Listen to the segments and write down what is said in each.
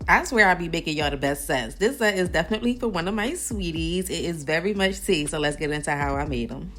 I swear I be making y'all the best sets. This set is definitely for one of my sweeties. It is very much tea, so let's get into how I made them.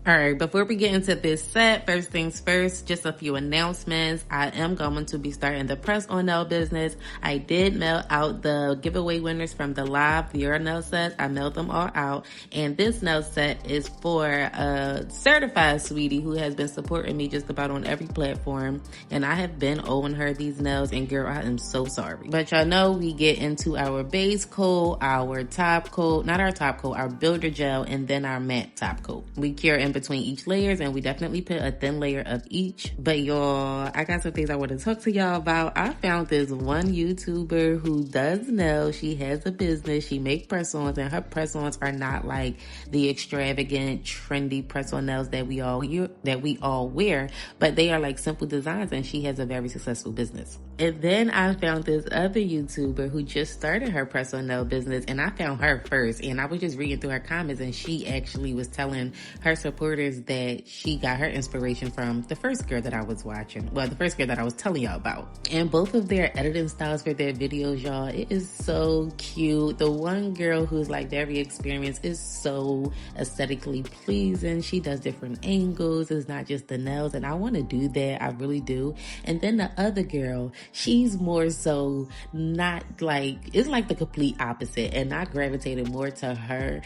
All right, before we get into this set, first things first, just a few announcements. I am going to be starting the press on nail business. I did mail out the giveaway winners from the live Vera nail set. I mailed them all out. And this nail set is for a certified sweetie who has been supporting me just about on every platform. And I have been owing her these nails, and girl, I am so sorry. But y'all know we get into our base coat, our top coat, not our top coat, our builder gel, and then our matte top coat. We cure in between each layers, and we definitely put a thin layer of each. But y'all, I got some things I want to talk to y'all about. I found this one YouTuber who does nails. She has a business. She makes press-ons, and her press-ons are not like the extravagant, trendy press-on nails that we all wear, but they are like simple designs, and she has a very successful business. And then I found this other YouTuber who just started her press-on nail business, and I found her first, and I was just reading through her comments, and she actually was telling her supporters that she got her inspiration from the first girl that I was watching. Well, the first girl that I was telling y'all about. And both of their editing styles for their videos, y'all, it is so cute. The one girl who's like very experienced is so aesthetically pleasing. She does different angles. It's not just the nails, and I want to do that. I really do. And then the other girl, she's more so not like, it's like the complete opposite, and I gravitated more to her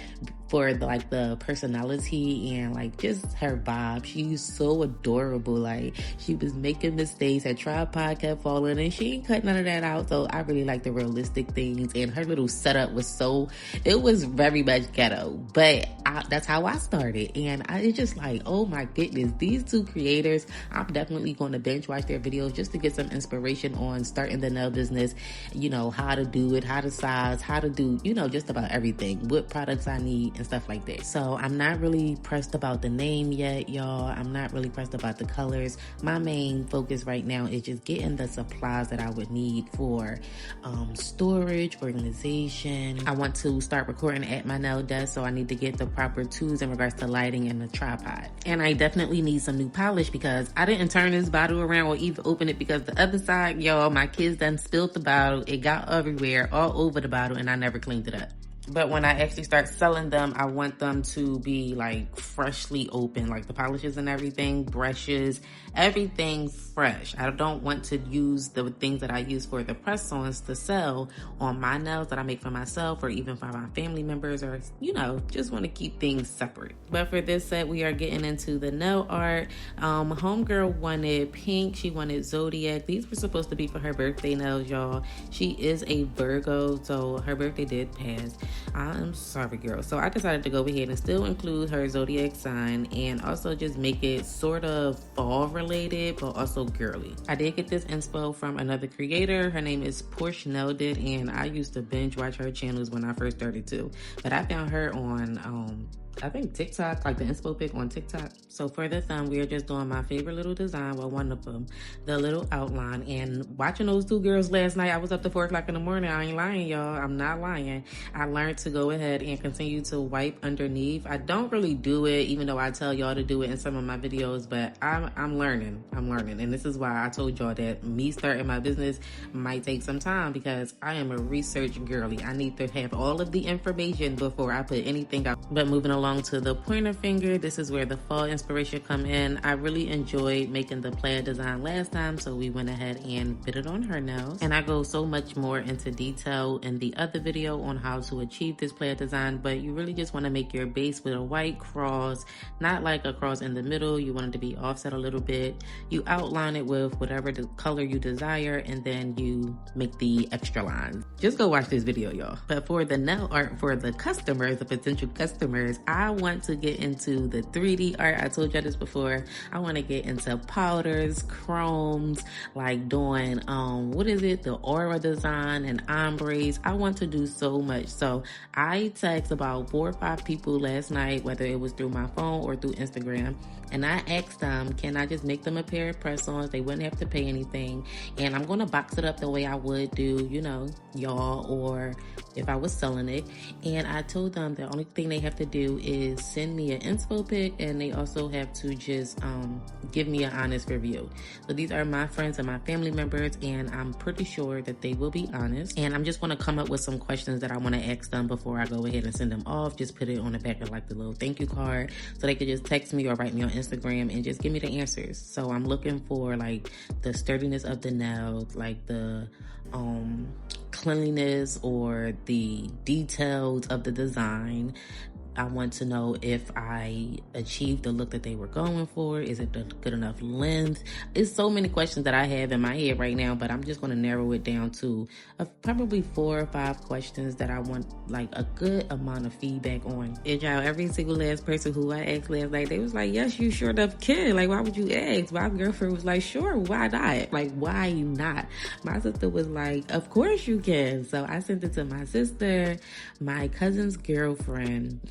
for like the personality and like just her vibe. She's so adorable. Like, she was making mistakes, her tripod kept falling, and she ain't cut none of that out. So I really like the realistic things, and her little setup was it was very much ghetto, but that's how I started. And it's just like, oh my goodness, these two creators, I'm definitely going to binge watch their videos just to get some inspiration on starting the nail business, you know, how to do it, how to size, how to do, you know, just about everything, what products I need and stuff like that. So I'm not really pressed about the name yet, y'all. I'm not really pressed about the colors. My main focus right now is just getting the supplies that I would need for storage, organization. I want to start recording at my nail desk, so I need to get the proper tools in regards to lighting and the tripod. And I definitely need some new polish because I didn't turn this bottle around or even open it because the other side, y'all, my kids done spilled the bottle. It got everywhere, all over the bottle, and I never cleaned it up. But when I actually start selling them, I want them to be like freshly open, like the polishes and everything, brushes, everything fresh. I don't want to use the things that I use for the press-ons to sell on my nails that I make for myself or even for my family members, or, you know, just want to keep things separate. But for this set, we are getting into the nail art. Homegirl wanted pink. She wanted zodiac. These were supposed to be for her birthday nails, y'all. She is a Virgo, so her birthday did pass. I'm sorry, girl. So I decided to go ahead and still include her zodiac sign and also just make it sort of fall related, but also girly. I did get this inspo from another creator. Her name is Porsche Nailed It, and I used to binge watch her channels when I first started too. But I found her on I think TikTok, like the inspo pic on TikTok. So for the thumb, we are just doing my favorite little design, well, one of them, the little outline. And watching those two girls last night, I was up to 4 o'clock in the morning. I ain't lying, y'all. I'm not lying. I learned to go ahead and continue to wipe underneath. I don't really do it, even though I tell y'all to do it in some of my videos, but I'm learning. And this is why I told y'all that me starting my business might take some time, because I am a research girly. I need to have all of the information before I put anything out. But moving along to the pointer finger, this is where the fall inspiration come in. I really enjoyed making the plaid design last time, so we went ahead and fit it on her nails. And I go so much more into detail in the other video on how to achieve this plaid design, but you really just want to make your base with a white cross, not like a cross in the middle. You want it to be offset a little bit. You outline it with whatever the color you desire, and then you make the extra lines. Just go watch this video, y'all. But for the nail art for the customers, the potential customers, I I want to get into the 3D art. I told y'all this before. I want to get into powders, chromes, like doing, the aura design and ombres. I want to do so much. So I text about 4 or 5 people last night, whether it was through my phone or through Instagram. And I asked them, can I just make them a pair of press-ons? They wouldn't have to pay anything. And I'm going to box it up the way I would do, y'all, or if I was selling it. And I told them the only thing they have to do is send me an inspo pic, and they also have to just give me an honest review. So these are my friends and my family members, and I'm pretty sure that they will be honest. And I'm just going to come up with some questions that I want to ask them before I go ahead and send them off. Just put it on the back of like the little thank you card, so they could just text me or write me on Instagram and just give me the answers. So I'm looking for like the sturdiness of the nails, like the cleanliness or the details of the design. I want to know if I achieved the look that they were going for. Is it the good enough length? It's so many questions that I have in my head right now, but I'm just going to narrow it down to probably 4 or 5 questions that I want like a good amount of feedback on. And y'all, every single last person who I asked last night, they was like, yes, you sure enough can. Like, why would you ask? My girlfriend was like, sure, why not? Like, why not? My sister was like, of course you can. So I sent it to my sister, my cousin's girlfriend,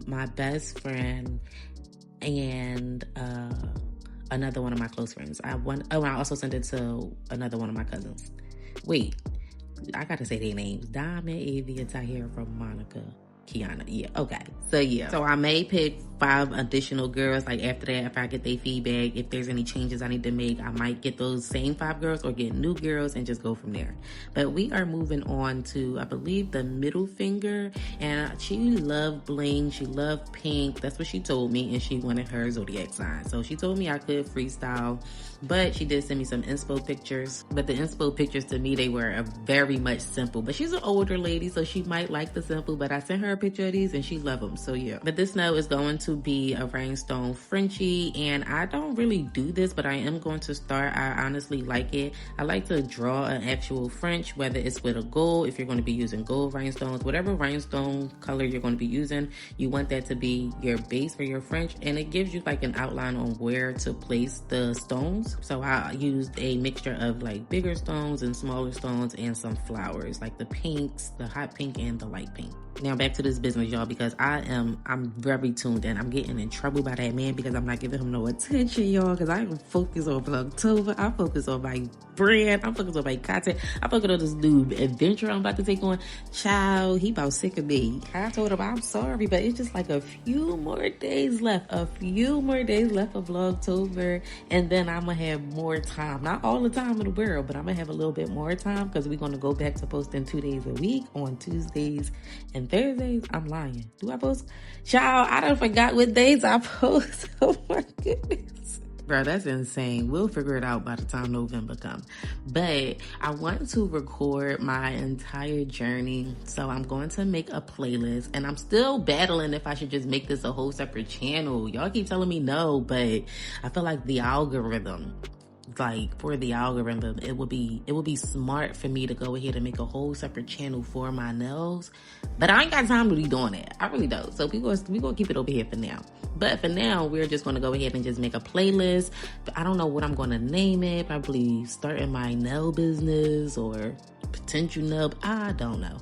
my best friend, and another one of my close friends. I also sent it to another one of my cousins. Wait, I gotta say their names. Diamond, Avia, Tahira, from Monica, Kiana. Yeah, okay. So I may pick 5 additional girls. Like after that, if I get their feedback, if there's any changes I need to make, I might get those same 5 girls or get new girls and just go from there. But we are moving on to, I believe, the middle finger. And she loved bling. She loved pink. That's what she told me. And she wanted her zodiac sign. So she told me I could freestyle. But she did send me some inspo pictures. But the inspo pictures, to me, they were very much simple. But she's an older lady, so she might like the simple. But I sent her a picture of these and she loved them. So yeah. But this nail is going to be a Rhinestone Frenchie. And I don't really do this, but I am going to start. I honestly like it. I like to draw an actual French, whether it's with a gold, if you're going to be using gold rhinestones, whatever rhinestone color you're going to be using, you want that to be your base for your French. And it gives you like an outline on where to place the stones. So I used a mixture of like bigger stones and smaller stones and some flowers, like the pinks, the hot pink and the light pink. Now back to this business, y'all, because I'm very tuned in. I'm getting in trouble by that man because I'm not giving him no attention, y'all, because I am focused on Vlogtober. I focus on my brand. I'm focused on my content. I'm focused on this new adventure I'm about to take on. Child, he about sick of me. I told him I'm sorry, but it's just like a few more days left. A few more days left of Vlogtober, and then I'm going to have more time. Not all the time in the world, but I'm going to have a little bit more time because we're going to go back to posting 2 days a week on Tuesdays and Thursdays. I'm lying. Do I post? Child, I done forgot what days I post. Oh my goodness. Bro, that's insane. We'll figure it out by the time November comes. But I want to record my entire journey. So I'm going to make a playlist. And I'm still battling if I should just make this a whole separate channel. Y'all keep telling me no, but I feel like the algorithm, it would be smart for me to go ahead and make a whole separate channel for my nails. But I ain't got time to be doing that. I really don't. So we gonna keep it over here for now. But for now, we're just gonna go ahead and just make a playlist. I don't know what I'm gonna name it. Probably starting my nail business or potential nail. I don't know.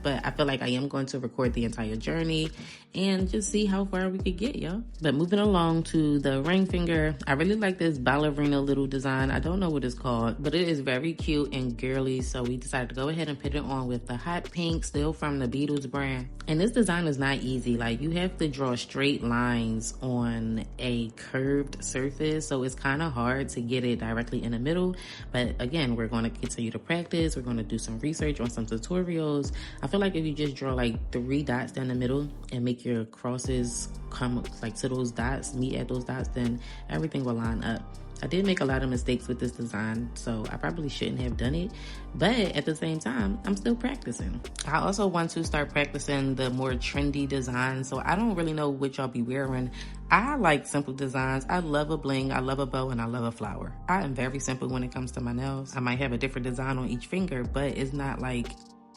But I feel like I am going to record the entire journey and just see how far we could get, y'all. But moving along to the ring finger, I really like this ballerina little design. I don't know what it's called, but it is very cute and girly. So we decided to go ahead and put it on with the hot pink, still from the Beatles brand. And this design is not easy. Like, you have to draw straight lines on a curved surface. So it's kind of hard to get it directly in the middle. But again, we're going to continue to practice. We're going to do some research on some tutorials. I feel like if you just draw like 3 dots down the middle and make your crosses come like to those dots, meet at those dots, then everything will line up. I did make a lot of mistakes with this design, so I probably shouldn't have done it. But at the same time, I'm still practicing. I also want to start practicing the more trendy designs, so I don't really know what y'all be wearing. I like simple designs. I love a bling, I love a bow, and I love a flower. I am very simple when it comes to my nails. I might have a different design on each finger, but it's not like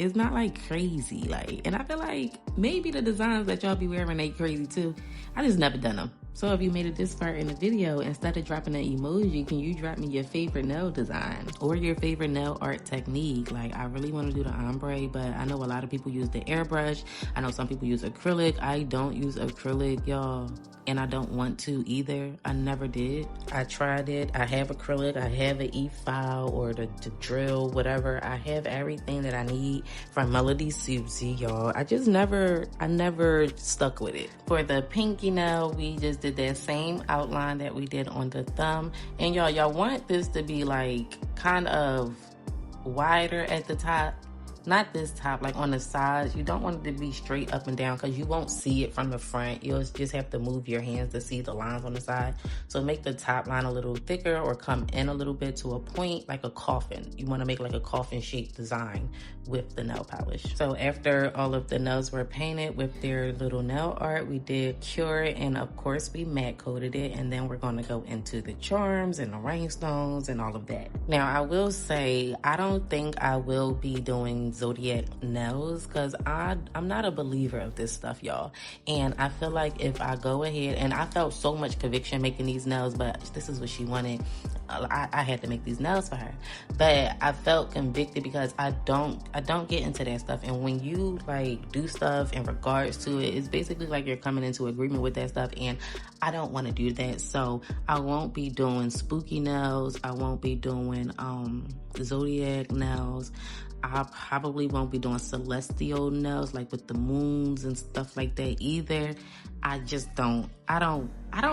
it's not like crazy. Like, and I feel like maybe the designs that y'all be wearing, they crazy too. I just never done them. So if you made it this far in the video, instead of dropping an emoji, can you drop me your favorite nail design or your favorite nail art technique? Like, I really want to do the ombre, but I know a lot of people use the airbrush. I know some people use acrylic. I don't use acrylic, y'all. And I don't want to either. I never did. I tried it. I have acrylic. I have an e-file or the drill, whatever. I have everything that I need from Melody Susie, y'all. I never stuck with it. For the pinky nail, we just did that same outline that we did on the thumb. And y'all want this to be like kind of wider at the top. Not this top, like on the sides. You don't want it to be straight up and down because you won't see it from the front. You'll just have to move your hands to see the lines on the side. So make the top line a little thicker or come in a little bit to a point like a coffin. You want to make like a coffin shaped design with the nail polish. So after all of the nails were painted with their little nail art, we did cure it, and of course we matte coated it, and then we're going to go into the charms and the rhinestones and all of that. Now I will say I don't think I will be doing zodiac nails because I'm not a believer of this stuff, y'all. And I feel like if I go ahead, and I felt so much conviction making these nails, but this is what she wanted. I had to make these nails for her, but I felt convicted because I don't get into that stuff. And when you like do stuff in regards to it, it's basically like you're coming into agreement with that stuff, and I don't want to do that. So I won't be doing spooky nails. I won't be doing zodiac nails. I probably won't be doing celestial nails like with the moons and stuff like that either. I don't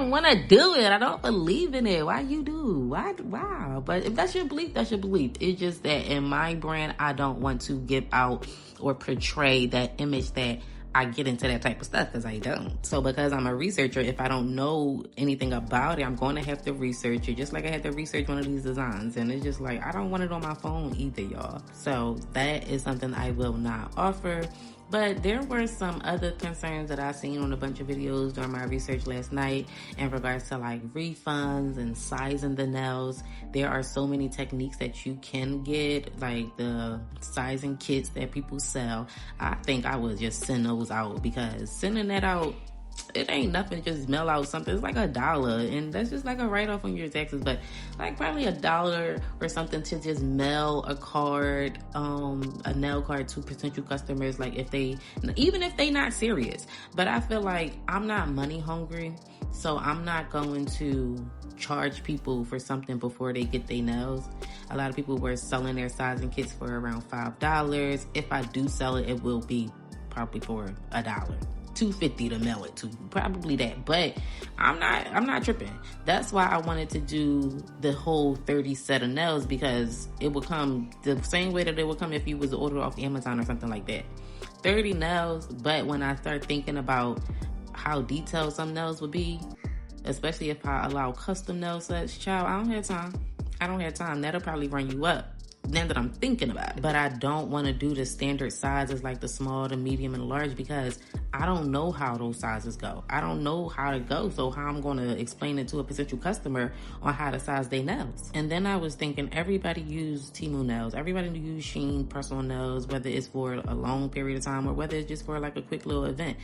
want to do it. I don't believe in it. Why you do? Why? Wow. But if that's your belief, that's your belief. It's just that in my brand, I don't want to give out or portray that image that I get into that type of stuff, because I don't. So because I'm a researcher, if I don't know anything about it, I'm going to have to research it, just like I had to research one of these designs. And it's just like, I don't want it on my phone either, y'all. So that is something I will not offer. But there were some other concerns that I seen on a bunch of videos during my research last night in regards to like refunds and sizing the nails. There are so many techniques that you can get, like the sizing kits that people sell. I think I would just send those out, because sending that out, it ain't nothing. Just mail out something. It's like $1, and that's just like a write-off on your taxes. But like probably $1 or something to just mail a card, a nail card to potential customers. Like even if they not serious. But I feel like I'm not money hungry, so I'm not going to charge people for something before they get their nails. A lot of people were selling their sizing kits for around $5. If I do sell it, it will be probably for $1. $2.50 to mail it to, probably that. But I'm not tripping. That's why I wanted to do the whole 30 set of nails, because it would come the same way that it would come if you was to order off Amazon or something like that. 30 nails. But when I start thinking about how detailed some nails would be, especially if I allow custom nail sets, child, I don't have time. That'll probably run you up, now that I'm thinking about it. But I don't want to do the standard sizes like the small, the medium, and the large, because I don't know how those sizes go. I don't know how to go. So how I'm going to explain it to a potential customer on how to size their nails? And then I was thinking, everybody use Temu nails. Everybody use Shein personal nails, whether it's for a long period of time or whether it's just for like a quick little event.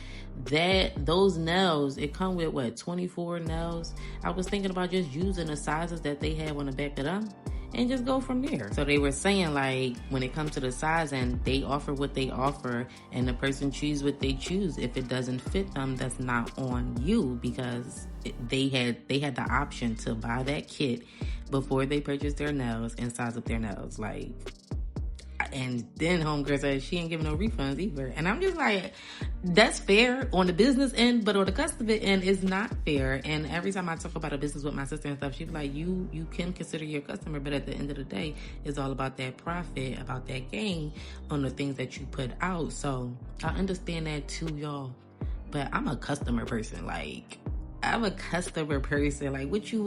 Those nails, it come with what, 24 nails? I was thinking about just using the sizes that they have on the back of them and just go from there. So they were saying, like, when it comes to the sizing, they offer what they offer, and the person choose what they choose. If it doesn't fit them, that's not on you, because they had the option to buy that kit before they purchased their nails and size up their nails. Like, and then homegirl said she ain't giving no refunds either. And I'm just like, that's fair on the business end, but on the customer end, it's not fair. And every time I talk about a business with my sister and stuff, she's like, you can consider your customer, but at the end of the day, it's all about that profit, about that gain on the things that you put out. So I understand that too, y'all. But I'm a customer person. Like, I'm a customer person. Like, what you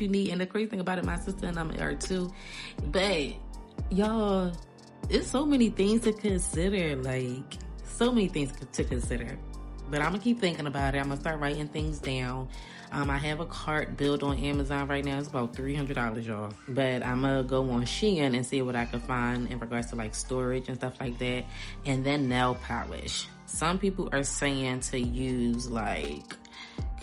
need? And the crazy thing about it, my sister and I are too. But y'all, it's so many things to consider, like so many things to consider. But I'm gonna keep thinking about it. I'm gonna start writing things down. I have a cart built on Amazon right now. It's about $300, y'all. But I'm gonna go on Shein and see what I can find in regards to like storage and stuff like that. And then nail polish. Some people are saying to use like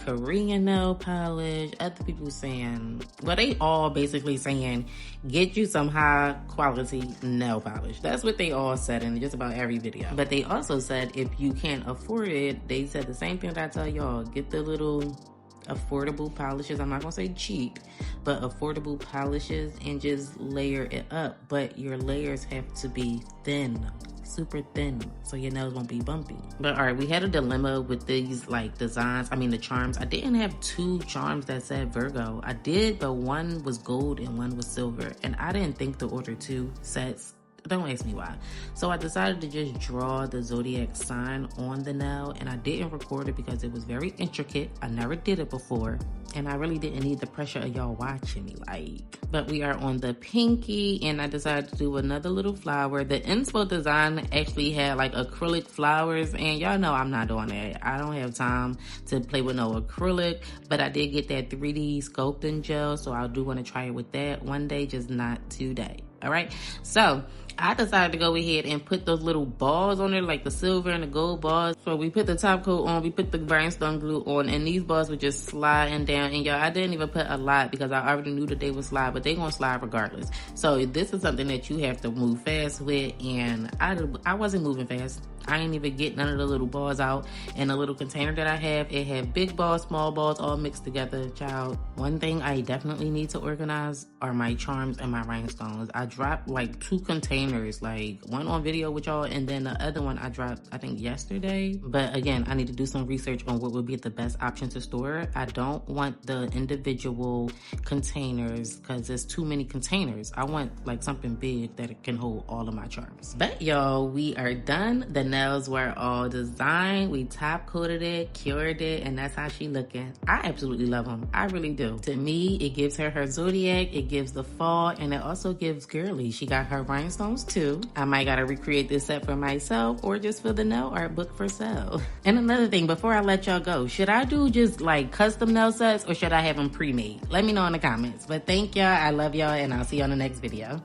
Korean nail polish. Other people saying, well, they all basically saying, get you some high quality nail polish. That's what they all said in just about every video. But they also said if you can't afford it, they said the same thing that I tell y'all, get the little affordable polishes. I'm not gonna say cheap, but affordable polishes, and just layer it up. But your layers have to be thin, super thin, so your nails won't be bumpy. But all right, we had a dilemma with these like designs, the charms. I didn't have 2 charms that said Virgo. I did, but one was gold and one was silver, and I didn't think to order 2 sets. Don't ask me why. So I decided to just draw the zodiac sign on the nail, and I didn't record it because it was very intricate. I never did it before, and I really didn't need the pressure of y'all watching me but we are on the pinky, and I decided to do another little flower. The inspo design actually had like acrylic flowers, and y'all know I'm not doing that. I don't have time to play with no acrylic, but I did get that 3D sculpting gel, so I do want to try it with that one day, just not today. All right, so I decided to go ahead and put those little balls on there, like the silver and the gold balls. So we put the top coat on, we put the rhinestone glue on, and these balls were just sliding down. And y'all, I didn't even put a lot because I already knew that they would slide, but they gonna slide regardless. So this is something that you have to move fast with, and I wasn't moving fast. I ain't even get none of the little balls out. And the little container that I have, it had big balls, small balls, all mixed together. Child, one thing I definitely need to organize are my charms and my rhinestones. I dropped like 2 containers, like one on video with y'all, and then the other one I dropped, I think yesterday. But again, I need to do some research on what would be the best option to store. I don't want the individual containers because there's too many containers. I want like something big that can hold all of my charms. But y'all, we are done. The nails were all designed. We top coated it, cured it, and that's how she looking. I absolutely love them. I really do. To me, it gives her zodiac, it gives the fall, and it also gives girly. She got her rhinestones too. I might gotta recreate this set for myself or just for the nail art book for sale. And another thing, before I let y'all go, should I do just like custom nail sets or should I have them pre-made? Let me know in the comments. But thank y'all, I love y'all, and I'll see you on the next video.